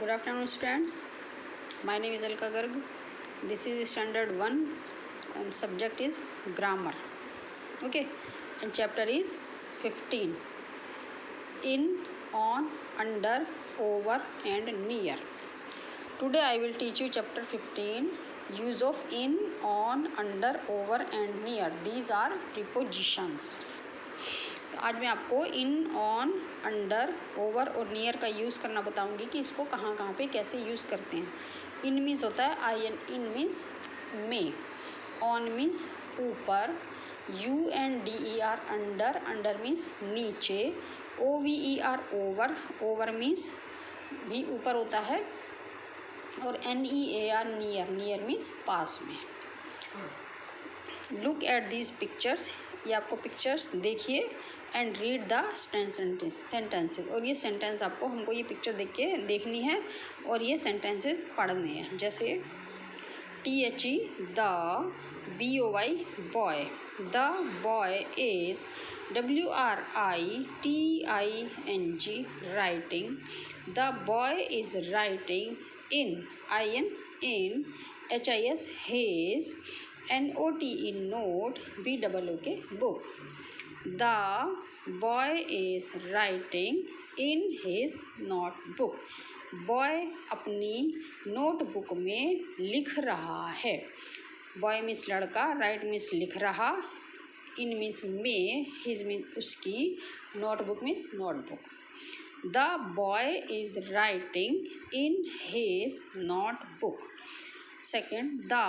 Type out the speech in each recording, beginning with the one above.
Good afternoon, students. My name is Alka Garg. This is standard 1 and subject is grammar. Okay, and chapter is 15. In, on, under, over and near. Today I will teach you chapter 15. Use of in, on, under, over and near. These are prepositions. तो आज मैं आपको in, on, under, over और near का use करना बताऊंगी कि इसको कहाँ कहाँ पे कैसे यूज़ करते हैं। इन मीन्स होता है आई एन, इन मीन्स में, ऑन मीन्स ऊपर, U N D E R under, under means नीचे, O V E R over, over means भी ऊपर होता है, और N E A R near, near means पास में। लुक एट दीज पिक्चर्स, ये आपको पिक्चर्स देखिए एंड रीड द सेंटेंसेस, और ये सेंटेंस आपको हमको ये पिक्चर देख के देखनी है और ये सेंटेंसेस पढ़ने हैं। जैसे T H E the, B O Y boy, the boy is, W R I T I N G writing, the boy is writing in, I N in, H I S his, N O T E note, B double O K book. The boy is writing in his notebook. Boy अपनी notebook में लिख रहा है। Boy means लड़का, write means लिख रहा, in means में, his means उसकी, notebook means notebook. The boy is writing in his notebook. Second the,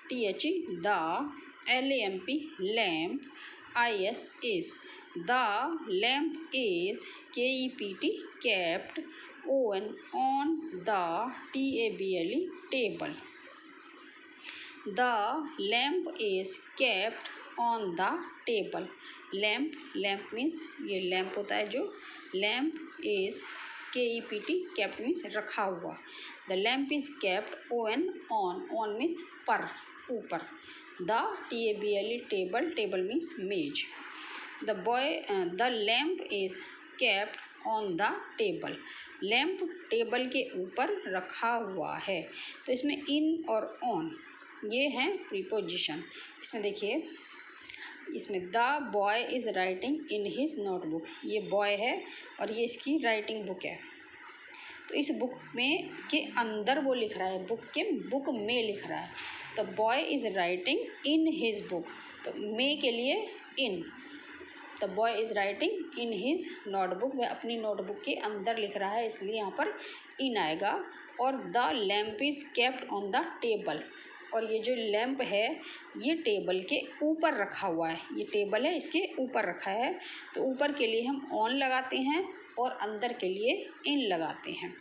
T H E the, L A M P lamp, I S is, the lamp is, k e p t kept, on the, t a b l e table, the lamp is kept on the table। lamp, lamp means ये lamp होता है जो, lamp is, k e p t kept means रखा हुआ, the lamp is kept, on means पर, ऊपर, the t a b l e table, table means मेज। The lamp is kept on the table। Lamp table के ऊपर रखा हुआ है। तो इसमें इन और ऑन ये हैं प्रीपोजिशन। इसमें देखिए, इसमें the boy is writing in his notebook, ये बॉय है और ये इसकी राइटिंग बुक है। तो इस बुक में के अंदर वो लिख रहा है, बुक में लिख रहा है। तो boy is writing in his book, तो मे के लिए in, the boy is writing in his notebook, वह अपनी नोटबुक के अंदर लिख रहा है, इसलिए यहाँ पर इन आएगा। और the lamp is kept on the table, और ये जो लैम्प है ये टेबल के ऊपर रखा हुआ है, ये टेबल है इसके ऊपर रखा है, तो ऊपर के लिए हम ऑन लगाते हैं और अंदर के लिए इन लगाते हैं।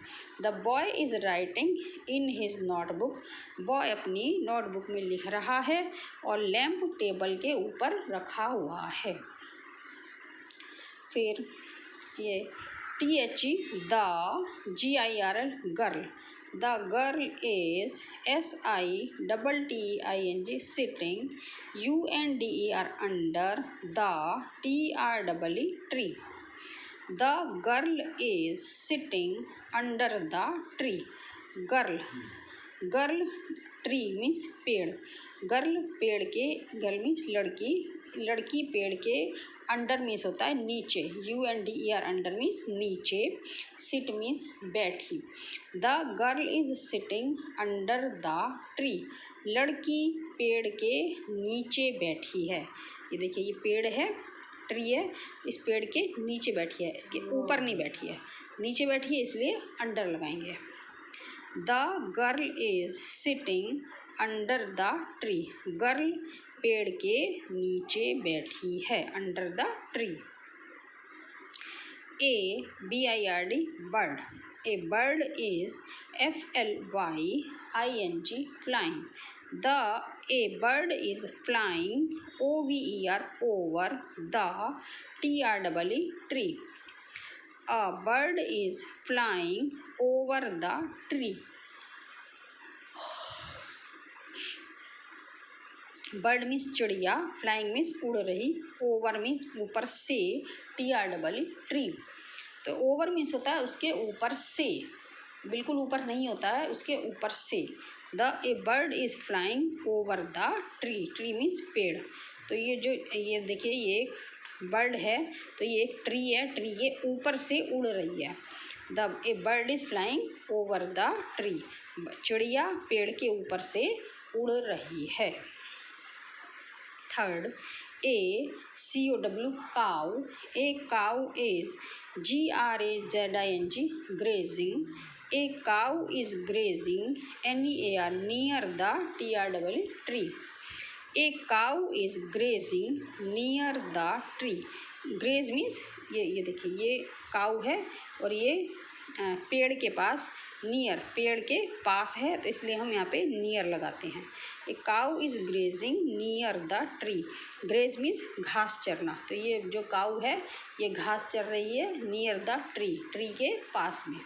The boy is writing in his notebook, boy अपनी नोटबुक में लिख रहा है और लैम्प टेबल के ऊपर रखा हुआ है। फिर ये T H E the, G I R L girl, the girl is, S I double T I N G sitting, U N D E R under, the T R double E tree, the girl is sitting under the tree. Girl, girl tree means पेड़, girl पेड़ के, girl means लड़की, लड़की पेड़ के under means होता है नीचे, U N D E R under means नीचे, सिट मीन्स बैठी। The girl is sitting under the tree, लड़की पेड़ के नीचे बैठी है। ये देखिए, ये पेड़ है, ट्री है, इस पेड़ के नीचे बैठी है, इसके ऊपर नहीं बैठी है, नीचे बैठी है, इसलिए अंडर लगाएंगे। The girl is sitting under the tree, girl पेड़ के नीचे बैठी है, under the tree. A B I R D bird, a bird is, F L Y I N G flying, the a bird is flying, O V E R over, the T R double E tree, a bird is flying over the tree. Bird means चिड़िया, flying means उड़ रही, over means ऊपर से, T R double E tree. तो over means होता है उसके ऊपर से, बिल्कुल ऊपर नहीं होता है, उसके ऊपर से। A bird is flying over the tree, tree means पेड़। तो ये देखिए ये एक बर्ड है, तो ये एक ट्री है, ट्री के ऊपर से उड़ रही है। A bird is flying over the tree, चिड़िया पेड़ के ऊपर से उड़ रही है। Third, COW cow, a cow is GRAZING grazing, a cow is grazing NEAR near the TREE tree, a cow is grazing near the tree. Graze means ये देखिए ये काउ है और ये पेड़ के पास, नियर पेड़ के पास है, तो इसलिए हम यहाँ पे नियर लगाते हैं। A cow is grazing near the tree, graze means घास चरना, तो ये जो काउ है ये घास चर रही है नियर द ट्री, ट्री के पास में।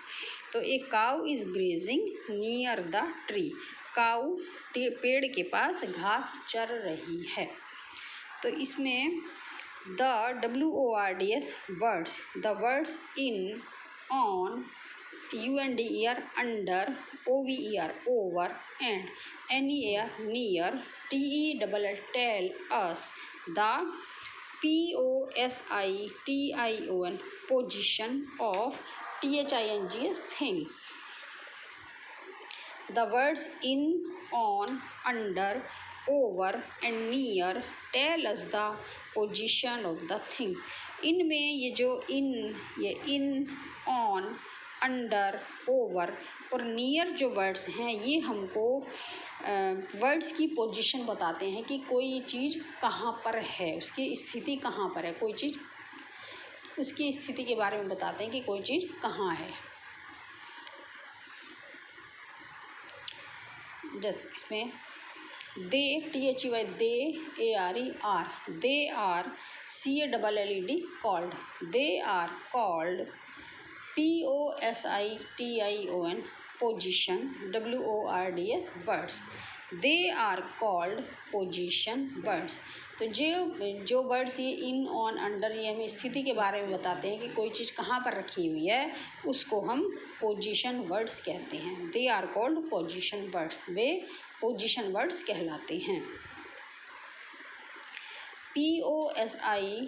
तो ए cow is grazing near the tree, cow पेड़ के पास घास चर रही है। तो इसमें the WORDS words, the words in, on, UNDER under, OVER over and NEAR near, TELL tell us the POSITION position of THINGS things. The words in, on, under, over and near tell us the position of the things. इनमें ये जो इन, on, under, over और near जो words हैं ये हमको words की position बताते हैं कि कोई चीज़ कहाँ पर है, उसकी स्थिति कहाँ पर है, कोई चीज़ उसकी स्थिति के बारे में बताते हैं कि कोई चीज़ कहाँ है। जैसे इसमें they, THEY they, ARE they are, CALLED called, they are called, POSITION position, WORDS words, they are called position words. तो जो वर्ड्स ये इन, ऑन, अंडर ये हमें स्थिति के बारे में बताते हैं कि कोई चीज़ कहाँ पर रखी हुई है, उसको हम पोजीशन वर्ड्स कहते हैं। They are called position words, वे पोजीशन वर्ड्स कहलाते हैं। POSITION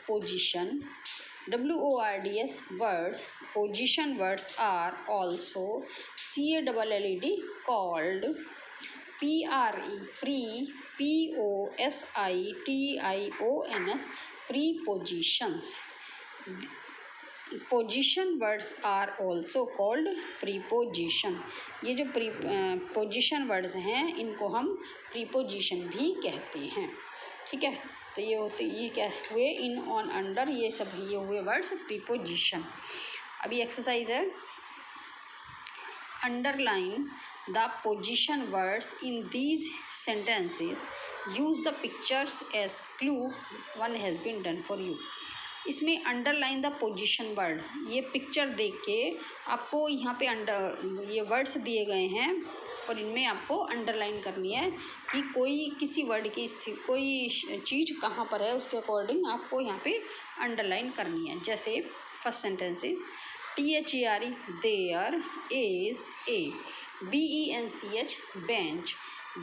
position, WORDS words, position words are also CALLED called pre, POSITIONS prepositions. Position words are also called preposition. ये जो पोजीशन वर्ड्स हैं इनको हम प्रीपोजिशन भी कहते हैं। ठीक है, तो ये क्या हुए, इन, ऑन, अंडर, ये सब ये हुए वर्ड्स प्रीपोजिशन। अभी एक्सरसाइज है, underline the position words in these sentences, use the pictures as clue, one has been done for you. इसमें अंडरलाइन द पोजीशन वर्ड, ये पिक्चर देख के आपको यहाँ पे ये वर्ड्स दिए गए हैं और इनमें आपको अंडरलाइन करनी है कि कोई किसी वर्ड की स्थिति, कोई चीज़ कहाँ पर है, उसके अकॉर्डिंग आपको यहाँ पे अंडरलाइन करनी है। जैसे first sentence is THERE there is a, BENCH bench,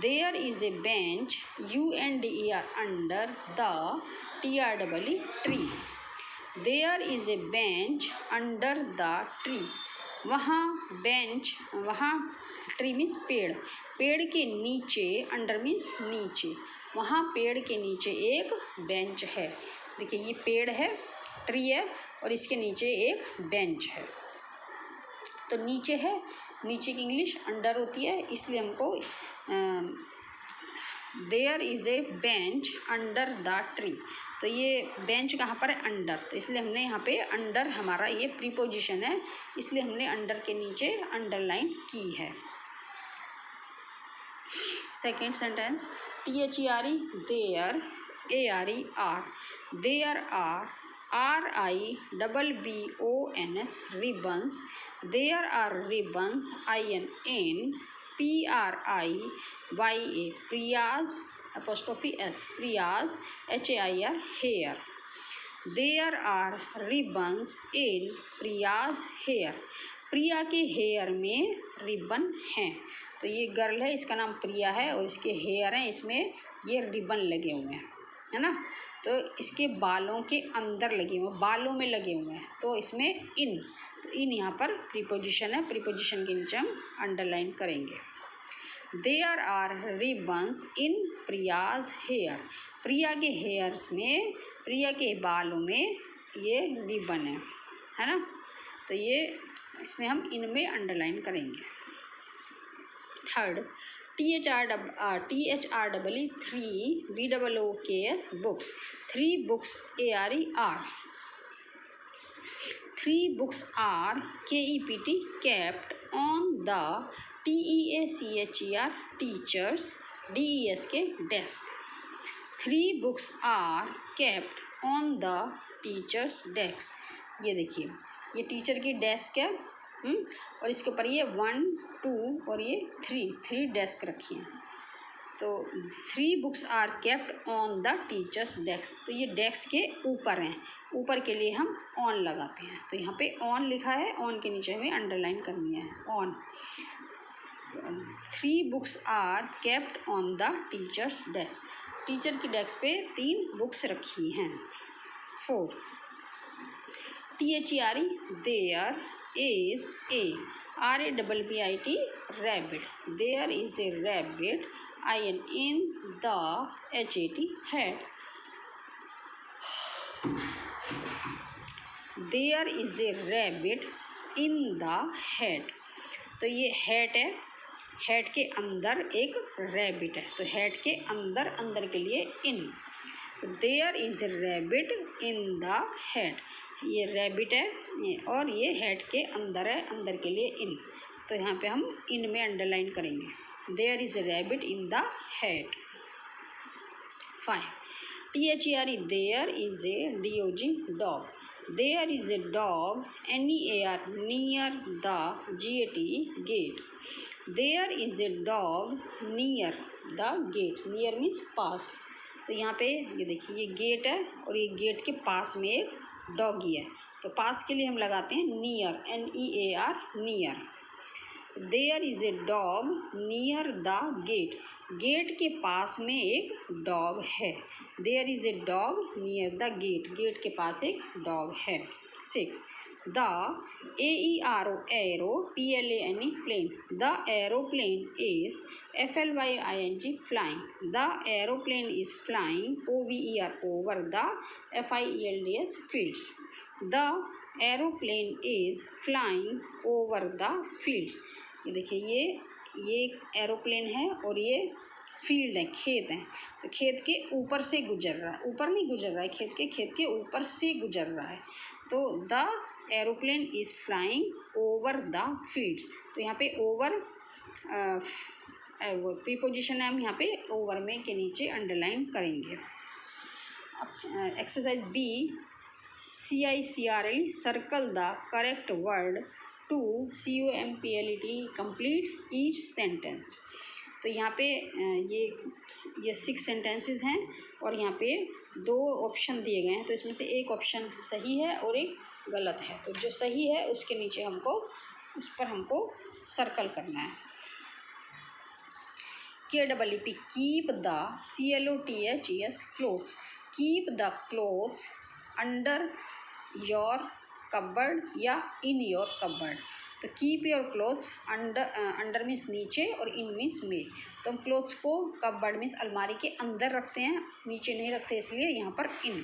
there is a bench, UNDER under, the TREE tree, there is a bench under the tree. वहाँ बेंच, वहाँ ट्री मीन्स पेड़, पेड़ के नीचे, अंडर मीन्स नीचे, वहाँ पेड़ के नीचे एक बेंच है। देखिए ये पेड़ है, ट्री है और इसके नीचे एक बेंच है। तो नीचे है, नीचे की इंग्लिश अंडर होती है, इसलिए हमको there is a bench under the tree. तो ये बेंच कहाँ पर है, अंडर, तो इसलिए हमने यहाँ पे अंडर, हमारा ये प्रीपोजिशन है, इसलिए हमने अंडर के नीचे अंडरलाइन की है। Second sentence THERE there, ARE are, there are RIBBONS ribbons, there are ribbons INN PRIYA priyas apostrophe S priyas HAIR hair, there are ribbons in Priya's hair, प्रिया के हेयर में ribbon हैं। तो ये girl है, इसका नाम प्रिया है और इसके हेयर हैं, इसमें ये रिबन लगे हुए हैं, है ना। तो इसके बालों के अंदर लगे हुए, बालों में लगे हुए हैं, तो इसमें इन, तो इन यहाँ पर प्रीपोजिशन है, प्रीपोजिशन के नीचे हम अंडरलाइन करेंगे। There are ribbons in Priya's hair, Priya के हेयर्स में, प्रिया के बालों में ये रिबन है ना। तो ये इसमें हम इनमें अंडरलाइन करेंगे। Third, THREE 3 BOOKS books, 3 books ARE are, 3 books are KEPT kept on the TEACHER teachers DESK desk, 3 books are kept on the teachers desk। ये देखिए, ये टीचर की डेस्क है, और इसके ऊपर ये 1 2 और ये 3 डेस्क रखी हैं। तो 3 books are kept on the teacher's desk, तो ये डेस्क के ऊपर हैं, ऊपर के लिए हम ऑन लगाते हैं। तो यहाँ पे ऑन लिखा है, ऑन के नीचे हमें अंडरलाइन करनी है on. 3 books are kept on the teacher's desk, teacher की डेस्क पे 3 बुक्स रखी हैं। 4, THERE there is a RABBIT rabbit, there is a rabbit in the HAT hat, there is a rabbit in the hat। तो ये hat है, hat के अंदर एक रैबिट है, तो हैट के अंदर, अंदर के लिए in, there is a rabbit in the hat, ये रैबिट है और ये हैट के अंदर है, अंदर के लिए इन, तो यहाँ पे हम इन में अंडरलाइन करेंगे। There is a rabbit in the hat. 5, THERE there is a DOG dog, there is a dog NEAR near the GAT gate, there is a dog near the gate, near means पास। तो यहाँ पे ये देखिए, ये gate है और ये गेट के पास में एक डॉगी है, तो पास के लिए हम लगाते हैं near, NEAR near. There is a dog near the gate, gate के पास में एक डॉग है, there is a dog near the gate, gate के पास एक डॉग है। 6, the AERO aero PLANE plane, the aeroplane is FLYING flying, the aeroplane is flying OVER over the FIELDS fields, the aeroplane is flying over the fields। ये देखिए, ये aeroplane है और ये फील्ड है, खेत है, तो खेत के ऊपर से गुजर रहा है, ऊपर नहीं गुजर रहा है, खेत के ऊपर से गुजर रहा है। तो the aeroplane is flying over the fields, तो यहाँ पे ओवर प्रीपोजिशन है, हम यहाँ पे ओवर में के नीचे अंडरलाइन करेंगे। Exercise B, CICRL circle the correct word to COMPLET complete each sentence. तो यहाँ पे ये 6 सेंटेंसेस हैं और यहाँ पे 2 ऑप्शन दिए गए हैं, तो इसमें से एक ऑप्शन सही है और एक गलत है, तो जो सही है उसके नीचे हमको, उस पर हमको सर्कल करना है। KEEP keep the CLOTHES clothes, keep the clothes under your cupboard या इन योर कबर्ड। तो keep your clothes under means नीचे और इन मीन्स में, तो हम क्लोथ्स को कबर्ड मीन्स अलमारी के अंदर रखते हैं, नीचे नहीं रखते, इसलिए यहाँ पर in.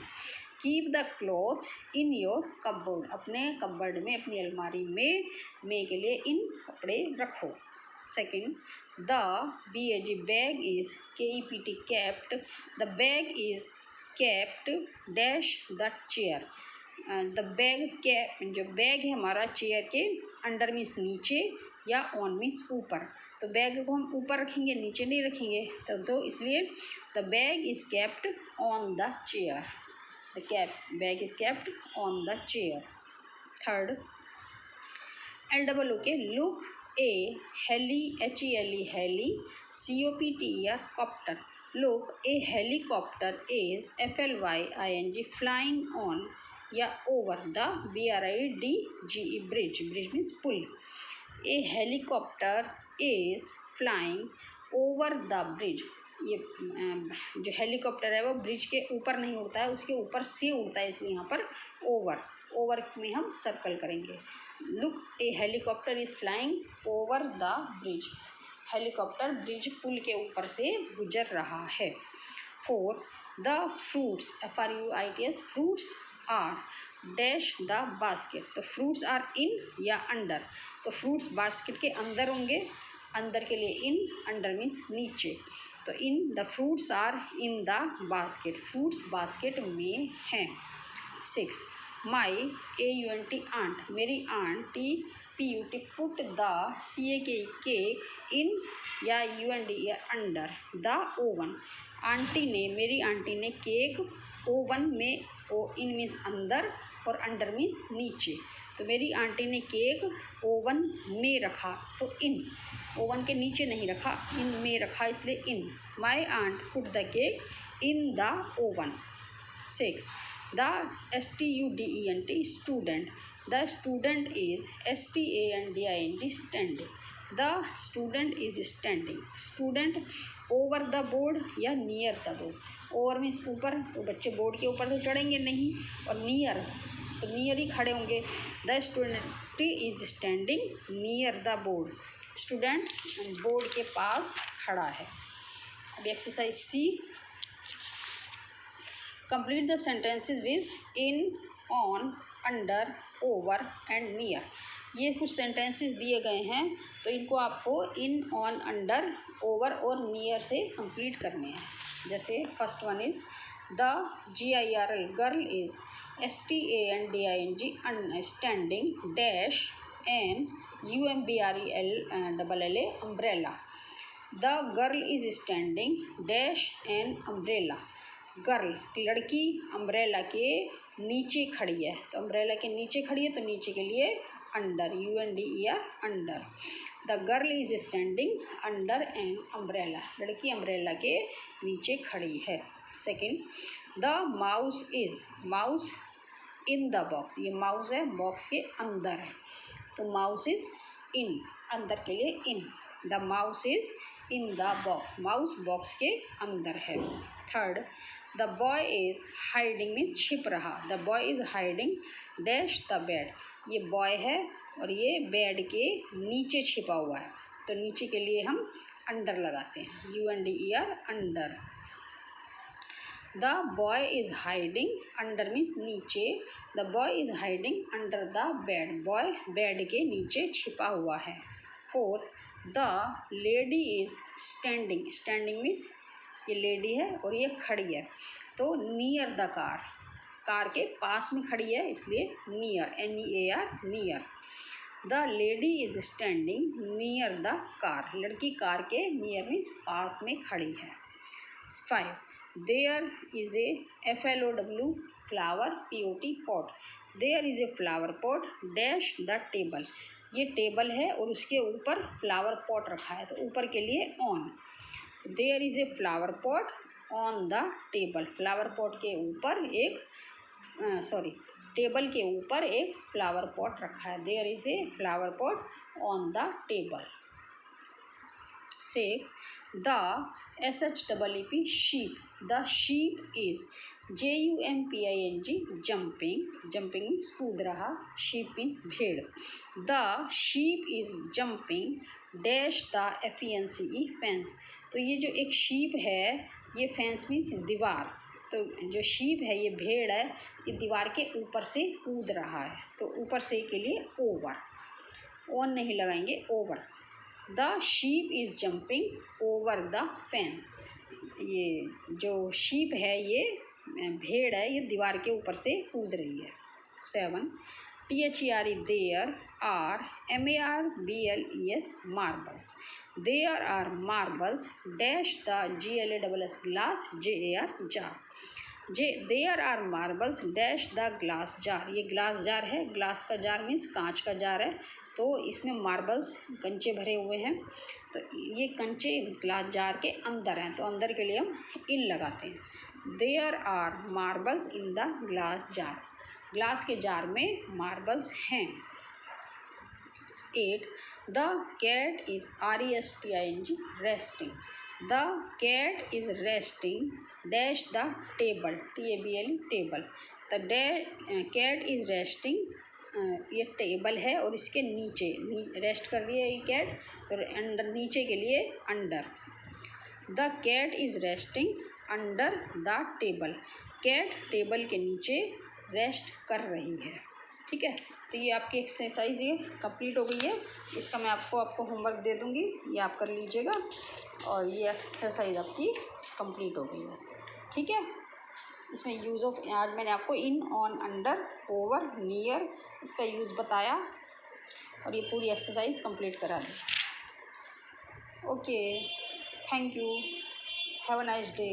Keep the clothes in your cupboard, अपने कबर्ड में, अपनी अलमारी में के लिए इन कपड़े रखो। Second, the bag is KEPT kept, the bag is kept dash the chair, the bag kept, जो बैग है हमारा चेयर के अंडर मीन्स नीचे या ऑन मीन्स ऊपर, तो बैग को हम ऊपर रखेंगे, नीचे नहीं रखेंगे, तो इसलिए the bag is kept on the chair, the bag is kept on the chair. Third, LOOK look a heli HELE heli COPTER copter, look a helicopter is FLYING flying on या over the BRIDGE bridge, bridge means पुल। A helicopter is flying over the bridge, ये जो helicopter है वो bridge के ऊपर नहीं उड़ता है, उसके ऊपर से उड़ता है, इसलिए यहाँ पर ओवर, ओवर में हम सर्कल करेंगे। Look a helicopter is flying over the bridge, helicopter bridge पुल के ऊपर से गुजर रहा है। 4 the fruits FRUITS fruits are dash the basket, तो फ्रूट्स आर इन या अंडर, तो फ्रूट्स बास्केट के अंदर होंगे, अंदर के लिए इन, अंडर मीन्स नीचे, तो in the fruits are in the basket, fruits basket में हैं। 6 माई AUNT आंट, मेरी aunty PUT put the cake in या UND या अंडर द ओवन, आंटी ने, मेरी आंटी ने केक ओवन में, इन मीन्स अंदर और अंडर मीन्स नीचे, तो मेरी आंटी ने केक ओवन में रखा, तो इन, ओवन के नीचे नहीं रखा, इन में रखा, इसलिए in. My aunt put the cake in the oven. 6 the STUDENT student, the student is STANDING standing, the student is standing, student over the board या near the board, over means ऊपर, तो बच्चे बोर्ड के ऊपर तो चढ़ेंगे नहीं, और near तो नियर ही खड़े होंगे। The student is standing near the board, student board के पास खड़ा है। अब exercise C, complete the sentences with in, on, under, over and near. ये कुछ सेंटेंसेस दिए गए हैं, तो इनको आपको इन, ऑन, अंडर, ओवर और नियर से कंप्लीट करने हैं। जैसे first one is the GIRL girl is STANDING standing dash an UMBRELLA umbrella, the girl is standing dash an umbrella, girl लड़की अम्ब्रेला के नीचे खड़ी है, तो अम्ब्रेला के नीचे खड़ी है, तो नीचे के लिए under, UNDER under, the girl is standing under an umbrella, लड़की अम्ब्रेला के नीचे खड़ी है। Second, the mouse is, mouse in the box, ये माउस है बॉक्स के अंदर है, तो माउस इज इन, अंदर के लिए in, the mouse is in the box, mouse box के अंदर है। Third, the boy is hiding में छिप रहा, the boy is hiding dash the bed, ये बॉय है और ये बेड के नीचे छिपा हुआ है, तो नीचे के लिए हम अंडर लगाते हैं, UNDER under. The boy is hiding, under means नीचे, the boy is hiding under the bed, boy bed के नीचे छिपा हुआ है। Fourth, the lady is standing, standing means ये लेडी है और ये खड़ी है, तो नियर द कार, कार के पास में खड़ी है, इसलिए near, NEAR near. The lady is standing near the car, लड़की कार के नियर मीन्स पास में खड़ी है। 5, there is a FLOW flower POT pot, there is a flower pot dash the table, ये टेबल है और उसके ऊपर फ्लावर पॉट रखा है, तो ऊपर के लिए on, there is a flower pot on the table, flower pot के ऊपर एक टेबल के ऊपर एक फ्लावर पॉट रखा है, there is a flower pot on the table. 6, the SHEEP sheep, the sheep is JUMPING jumping, jumping means कूद रहा, शीप मीन्स भेड़, the sheep is jumping dash the FENCE fence, तो ये जो एक शीप है, ये फेंस मीन्स दीवार, तो जो शीप है ये भेड़ है, ये दीवार के ऊपर से कूद रहा है, तो ऊपर से के लिए ओवर, ऑन नहीं लगाएंगे, over. The sheep is jumping over the fence, ये जो शीप है ये भेड़ है, ये दीवार के ऊपर से कूद रही है। 7, THERE there are MARBLES marbles, there are marbles dash the GLASS glass JAR jar, there are marbles dash the glass jar, ये ग्लास जार है, ग्लास का जार मीन्स कांच का जार है, तो इसमें मार्बल्स कंचे भरे हुए हैं, तो ये कंचे ग्लास जार के अंदर हैं, तो अंदर के लिए हम इन लगाते हैं, there are marbles in the glass jar. Glass के जार में मार्बल्स हैं। 8. The cat is RESTING resting. The cat is resting dash the table TABLE table. The cat is resting ये टेबल है और इसके नीचे रेस्ट कर रही है ये कैट, तो अंडर नीचे के लिए under. The cat is resting under the table, cat table के नीचे रेस्ट कर रही है। ठीक है, तो ये आपकी एक्सरसाइज ये कंप्लीट हो गई है। इसका मैं आपको होमवर्क दे दूँगी, ये आप कर लीजिएगा और ये एक्सरसाइज आपकी कंप्लीट हो गई है। ठीक है, इसमें यूज़ ऑफ आज मैंने आपको in, on, under, over, near इसका यूज़ बताया और ये पूरी एक्सरसाइज कंप्लीट करा दी। Okay, thank you, have a nice day.